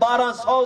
1200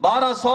1200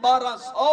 1200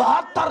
72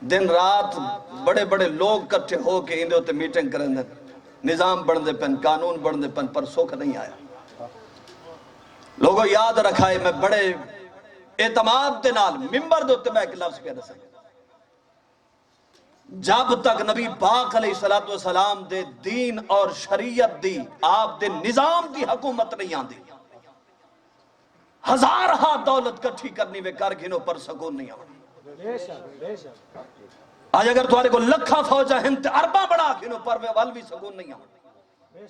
دن رات بڑے بڑے لوگ کٹھے ہو کے اندے ہوتے میٹنگ کریں دیں، نظام بڑھ دے پن، قانون بڑھ دے پن، پر سکھ نہیں آیا۔ لوگوں یاد رکھا ہے، میں بڑے اعتماد دے نال ممبر دے ہوتے میں ایک لفظ پہ دسیں، جب تک نبی پاک علیہ السلام دے دین اور شریعت دی آپ دے نظام دی حکومت نہیں آندی، ہزار ہاں دولت کٹھی کرنی وے کر گھنوں پر سکون نہیں آوانی۔ آج اگر تمہارے کو لکھا فوجہ ہند ارباں بڑا گھنوں پر وے وال بھی سکون نہیں آوانی۔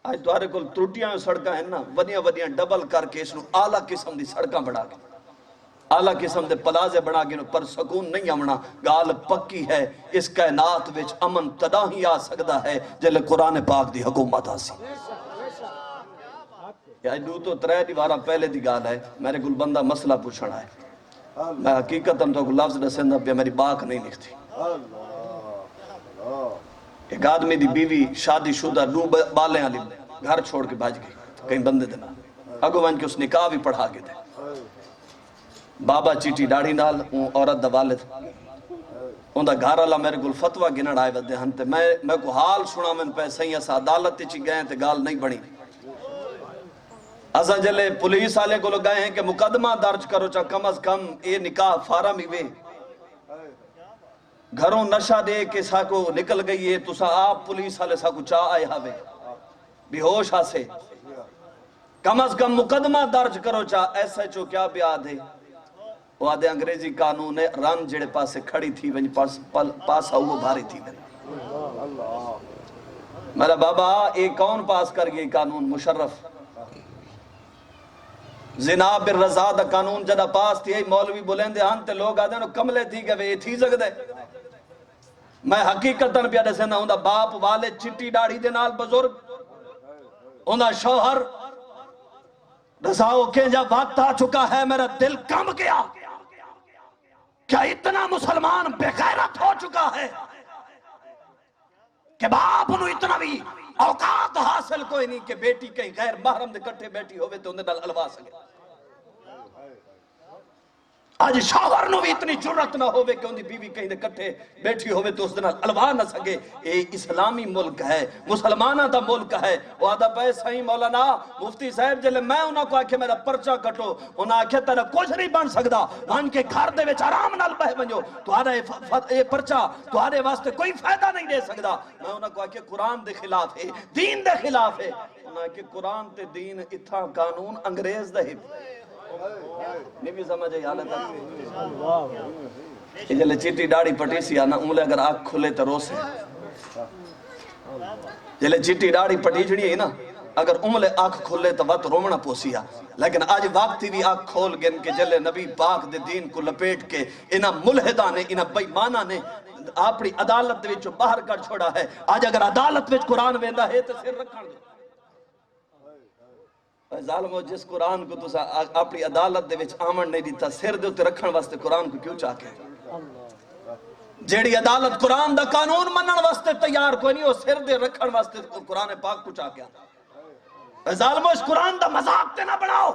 آج تمہارے کو ترٹیاں سڑکاں ہیں نا، ودیاں ودیاں ڈبل کر کے اس نو اعلیٰ قسم دی سڑکاں بڑھا گئے، اعلیٰ قسم دے پلازے بنا گئے پر سکون نہیں آونا۔ گال پکی ہے، اس کائنات وچ امن تدا ہی آ سکدا ہے جلے قرآن پاک دی حکومت آسی۔ یا دو تو ترے دیوارہ پہلے دی گال ہے، میرے کل بندہ مسئلہ پوچھنا ہے، میں حقیقت تو کو لفظ دسندہ پہ میری باک نہیں نکھتی۔ ایک آدمی دی بیوی شادی شدہ دو بالیں علی گھر چھوڑ کے بھاج گئی کہیں بندے دینا، اگو ون کے اس نکاح بھی پڑھا کے دے، بابا چیٹی ڈاڑی نال عورت دا والد ان دا گھر اللہ میرے گل فتوہ گنڑ آئے ودے ہنتے، میں کو حال سنا من پہ صحیح ایسا عدالت چی گئے تے گال نہیں بڑی، ازا جلے پولیس آلے کو لوگ گئے ہیں کہ مقدمہ درج کرو چاہ کم از کم اے نکاح فارم ہی وے، گھروں نشہ دے کے ساکو نکل گئی ہے، تو سا آپ پولیس آلے ساکو چاہ آئے ہوئے بھی ہوش آسے، کم از کم مقدمہ درج کرو چاہ ایسا چو کیا بھی آدھے، وہ آدھے انگریزی قانون ہے رن جڑے پاسے کھڑی تھی ونج پاسا وہ بھاری تھی میرا بابا ایک کون پاس کر گئی قانون؟ مشرف زنا بالرضا دا قانون جدا پاس تھی مولوی بولندے ہن تے لوگ آدھے نو کملے تھی کہ وہ تھی سکدے، میں حقیقتاً پیا دسنا ہوں دا باپ والے چٹی ڈاڑھی دے نال بزرگ، ہوں دا شوہر رضاؤ کے جب وقت آ چکا ہے میرا دل کم گیا، کیا اتنا مسلمان بے غیرت ہو چکا ہے کہ باپ انہوں اتنا بھی اوقات حاصل کوئی نہیں کہ بیٹی کہیں غیر محرم دے کٹھے بیٹی ہوئے تو انہیں نال الوا سکے، آج شاور نو بھی اتنی جرت نہ ہوئے کہ انہی بیوی کہیں دے کٹھے بیٹھی ہوئے تو اس دن الوا نہ سکے۔ اے اسلامی ملک ہے، مسلمانہ دا ملک ہے، وہ آدھا پہ صحیح مولانا مفتی صاحب جلے میں انہاں کو آکھے میرا پرچہ کٹو، انہاں آکھے تیرا کچھ نہیں بن سکدا، وہاں کے گھر دے وچ آرام نال بہ بنجو، تو آدھا اے پرچہ تو آدھے واسطے کوئی فائدہ نہیں دے سکدا، میں انہاں کو آکھے قرآن دے خلاف ہے، دین دے خلاف ہے، انہاں آکھے قرآن تے دین اتھا قانون انگریز دے نہیں بھی سمجھے حالت ہے جلے چیٹی ڈاڑی پٹی سی آنا امولے اگر آنکھ کھلے تو روسے، جلے چیٹی ڈاڑی پٹی جڑی ہے نا اگر امولے آنکھ کھلے تو وقت رومنا پوسیا، لیکن آج وقتی بھی آنکھ کھول گن کے جلے نبی پاک دے دین کو لپیٹ کے انہا ملحدہ نے انہا بیمانہ نے اپنی عدالت وچ باہر کر چھوڑا ہے۔ آج اگر عدالت وچ قرآن ویندہ ہے تو سر رکھن دو، ظالمو جس قرآن کو تسا اپنی عدالت دے وچ آمن نہیں دیتا سر دے تے رکھن واسطے قرآن کو کیوں چاکے؟ جیڑی عدالت قرآن دا قانون منن واسطے تیار کوئی نہیں، وہ سر دے رکھن واسطے قرآن پاک کو چاکے۔ ظالمو اس قرآن دا مذاق تے نہ بڑھاؤ،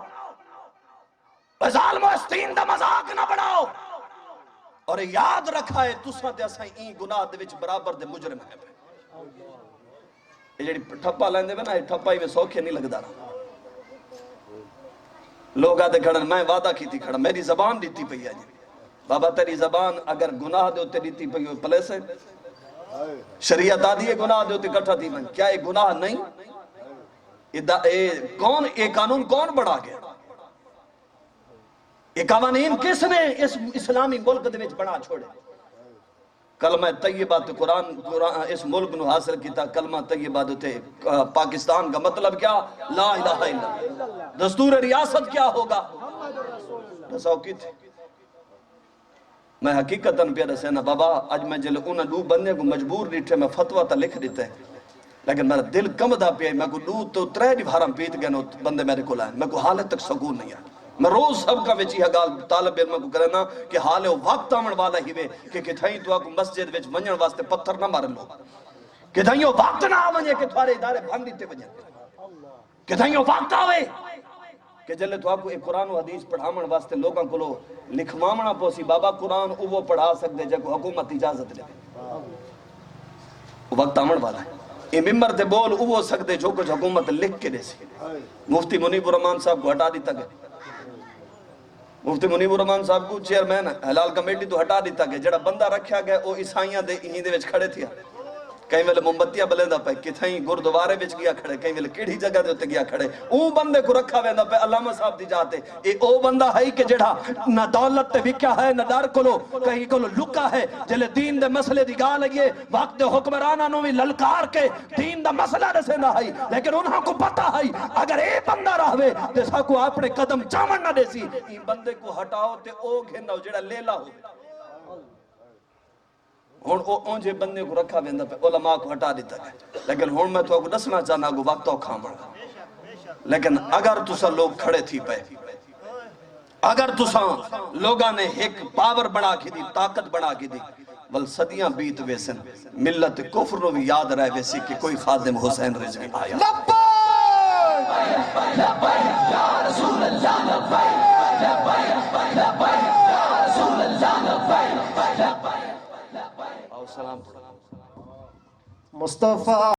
ظالمو اس دین دا مذاق نہ بڑھاؤ، اور یاد رکھا ہے تسا تے اساں این گناہ دے وچ برابر دے مجرم ہے۔ یہ جیڑی ٹھپا لیندے نا یہ ٹھپا ہی میں سوکھے نہیں لگدا رہا، لوگ آدھے کھڑن میں وعدہ کی تھی کھڑا میری زبان دیتی پئی ہے جی، بابا تیری زبان اگر گناہ دے ہوتے دیتی پئی ہوئی پلے سے شریعت آدھی ہے گناہ دے ہوتے کٹھا تھی من، کیا یہ گناہ نہیں؟ یہ قانون کون بڑھا گیا؟ یہ قوانین کس نے اس اسلامی ملک دے وچ بڑھا چھوڑے؟ کلمہ طیبہ تو قرآن اس ملک نو حاصل کیتا، کلمہ طیبہ تے پاکستان کا مطلب کیا؟ لا الہ الا اللہ، دستور ریاست کیا ہوگا؟ رساؤ کی تھی میں حقیقتاً پیارے سینا بابا آج میں جلے انہاں دو بندے کو مجبور ریٹھے میں فتوہ تا لکھ دیتے ہیں، لیکن میرا دل کم دا پیا میں کو دو تو ترے دی بھارم پیت گئے بندے میرے کو لائیں، میں کو حالت تک سکون نہیں آیا، میں روز سب کا وچی ہے گال طالب علم کو کرنا کہ حالے وقت آمن والا ہی وے کہ کتھائیں تو آکو مسجد وچ منجن واسطے پتھر نہ مارن لوگ، کتھائیں وقت نہ آمن یہ کہ تھوارے ادارے بھان دیتے وجہ، کتھائیں وقت آوے کہ جلے تو آپ کو ایک قرآن و حدیث پڑھامن واسطے لوگاں کو لکھوامنا پوسی بابا قرآن وہ پڑھا سکتے جے کو حکومت اجازت لے وقت آمن والا ہے یہ ممبر تے بول وہ سکتے جو کچھ حکومت لکھ کے دے سی مفتی منیب الرحمان صاحب کو ہٹا دیتا گیا مفتی منیب الرحمان صاحب کو چیئرمین حلال کمیٹی تو ہٹا دیتا گیا جڑا بندہ رکھیا گیا وہ عیسائیاں دے انہی دے وچ کھڑے تھیا کہیں ویلے مومبتیاں بلیندہ پہ کتھائیں گردوارے وچ گیا کھڑے کہیں ویلے کیڑی جگہ دے ہوتے گیا کھڑے اون بندے کو رکھا ویندہ پہ علامہ صاحب دی جاتے اے او بندہ ہے کہ جڑا نہ دولت تے وکیا ہے نہ دار کلو کہیں کلو لکا ہے جلے دین دے مسئلے دی گا لگئے وقت حکمرانہ نو بھی للکار کے دین دا مسئلہ رسے نہ ہے لیکن انہاں کو پتہ ہے اگر اے بندہ رہوے جیسا کو اپنے قدم چامن نہ دے سی این بندے کو ہٹاؤ تے او گھناؤ جڑا لیلا ہو ہون جے بندے کو رکھا ویندہ پہ علماء کو ہٹا دیتا گیا لیکن ہون میں تو آپ کو دسنا چاہنا کہ وقت تو کھامڑ گا لیکن اگر تسا لوگ کھڑے تھی پہ اگر تسا لوگاں نے ایک پاور بنا کی دی طاقت بنا کی دی بل صدیاں بیت ویسن ملت کفر نو بھی یاد رہے ویسی کہ کوئی خادم حسین رضوی آیا لبیک لبیک یا رسول اللہ لبیک لبیک لبیک یا رسول اللہ لبیک لبیک سلام مصطفیٰ